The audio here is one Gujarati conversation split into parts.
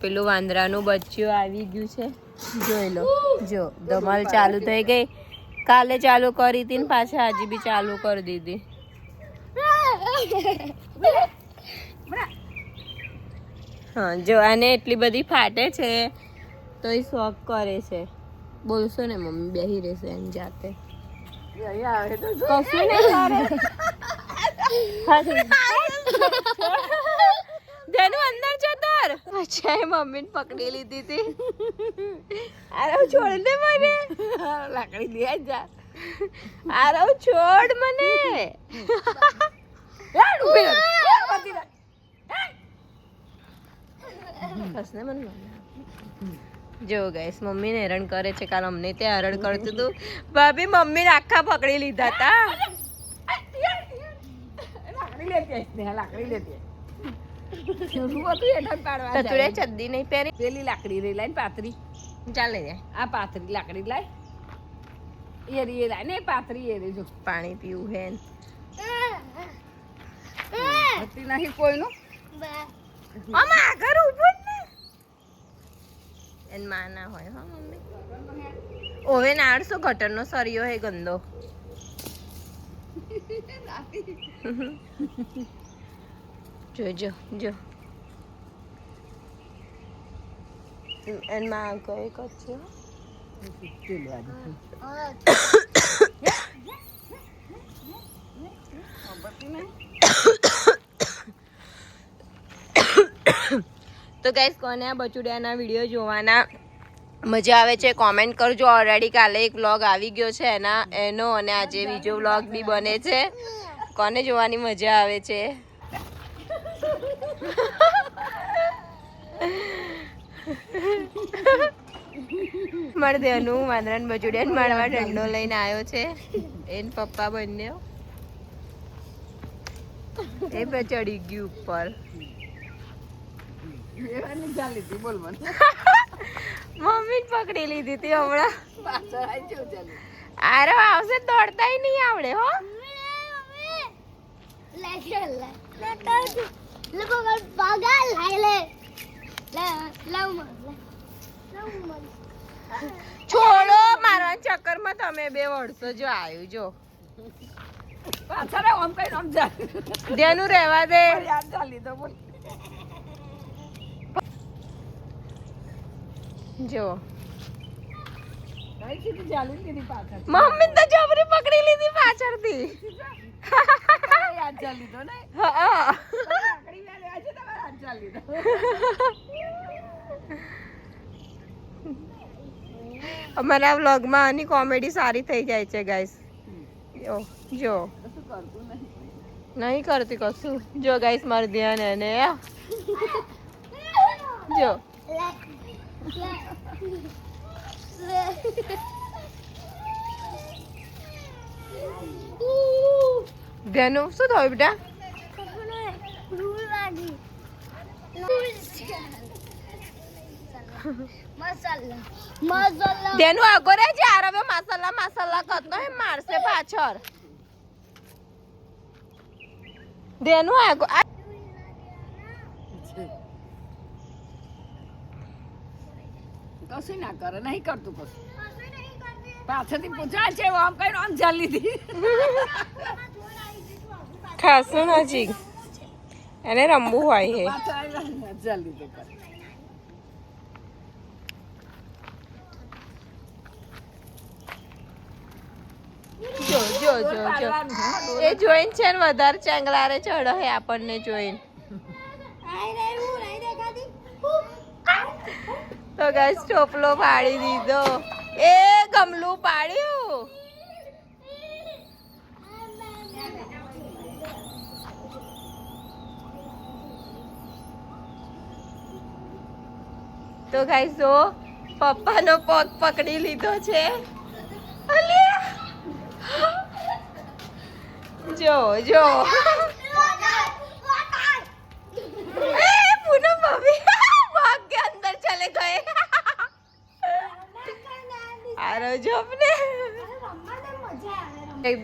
પેલું વાંદરાનું બચ્ચું આવી ગયું છે, જોઈ લો. જો ધમાલ ચાલુ થઈ ગઈ. કાલે ચાલુ કરી હતી ને પાછા આજે બી ચાલુ કરી દીધી. હા જો આને એટલી બધી ફાટે છે તો એ શોખ કરે છે. બોલશો ને મમ્મી બેહી રહેશે એની જાતે. કશું નહીં કરે. તેનું અંદર જતર. અચ્છા એ મમ્મી ને પકડી લીધી હતી. અરે છોડ દે મને. લાકડી દે જા. અરે છોડ મને. જો ગાઈસ મમ્મી ને હેરાન કરે છે. કાલ અમને ત્યાં હેરાન કરતું હતું. ભાભી મમ્મી ને આખા પકડી લીધા હતા. ચડ્ડી નહીં પહેરી. પેલી લાકડી રહી લાઈ પાતરી ચાલે આ પાતરી લાકડી લાય એ લાય ને પાતરી એ જો પાણી પીવું હે હતી નહીં કોઈનું આગળ ઉભો ને એન માં ના હોય. હા મમ્મી ઓવે નાડશો ગટરનો સરિયો હે ગંદો. જોજો જો એન માં ગઈ કચ્છો. તો ગાઈસ કોને આ બચુડિયાના વિડીયો જોવાના મજા આવે છે કોમેન્ટ કરજો. ઓલરેડી કાલે એક વ્લોગ આવી ગયો છે એનો અને આજે બીજો વ્લોગ બી બને છે. કોને જોવાની મજા આવે છે? મારે દેનું વાંદરાને બચુડિયાને મારવા દંડો લઈને આવ્યો છે. એન પપ્પા બંને એ બે ચડી ગયું ઉપર. મમ્મી પકડી લીધી હતી હમણાં. આરે આવશે દોડતા નહીં આવડે હો. છોડો મારા ચક્કર માં તમે બે વળશો. જો આવ્યું જો ધ્યાનું રહેવા દે. જો મમ્મી તો જબરી પકડી લીધી પાછળથી. અમારા વ્લોગમાં આની કોમેડી સારી થઈ જાય છે ગાઈસ. જો નહીં કરતી કશું. જો ગાઈસ મારું ધ્યાન એને જો ધ્યાન શું થયું બેટા? ધ્યાન આગો રે છે. આ હવે મસાલા મસાલા કરતો હે મારશે પાછળ. ધ્યાન આગો કશું ના કરે નહીં કરતું કશું. પાછળથી પૂછાય છે આમ કઈ આમ ચાલી હતી ખાસું નજીક એને રમવું હોય હે. ચાલી તો જો જો જો જો એ જોઈન છે ને વધારે ચેંગલારે ચડો હે આપણને જોઈન. તો ગાઈસ ટોપલો પાડી દીધો. એ ગમલું પાડ્યું. તો ગાઈસ જો પપ્પાનો પગ પકડી લીધો છે. જો જો पूनम भाभी भाग के अंदर चले गए. अरे जो अपने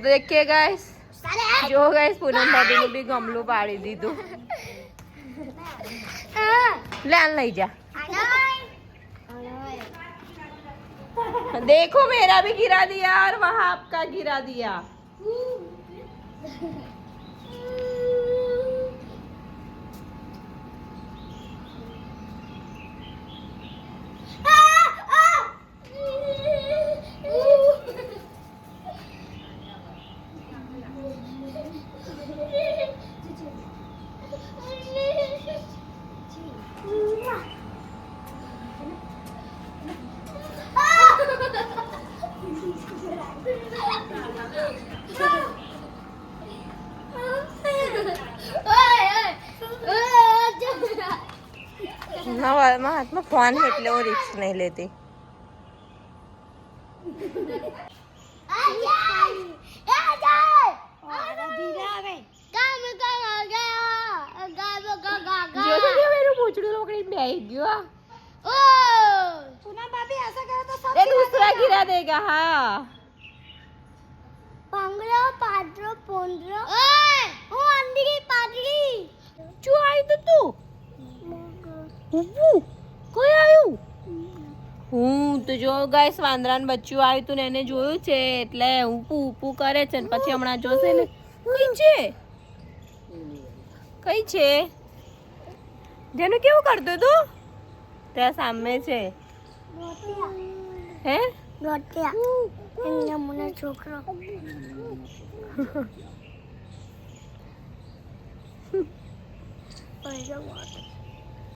देखिए गाइस जो गाइस पूनम भाभी ने भी गमलू पाड़ी दी तू ले लई जा देखो मेरा भी गिरा दिया और वहाँ आपका गिरा दिया. હાથમાં ફોન એટલે હું રિસ્ક નહીં લેતી. दूसरा गिरा देगा. हाँ શું આવ્યું તું? ઉભું કોઈ આવ્યું? હું તો જો ગાઈસ વાંદરાનું બચ્ચું આવ્યું તું ને એને જોયું છે એટલે ઊપું કરે છે ને પછી હમણાં જોશે ને કઈ છે જેનું કેવું કરતું તું ત્યાં સામે છે હે છોકરો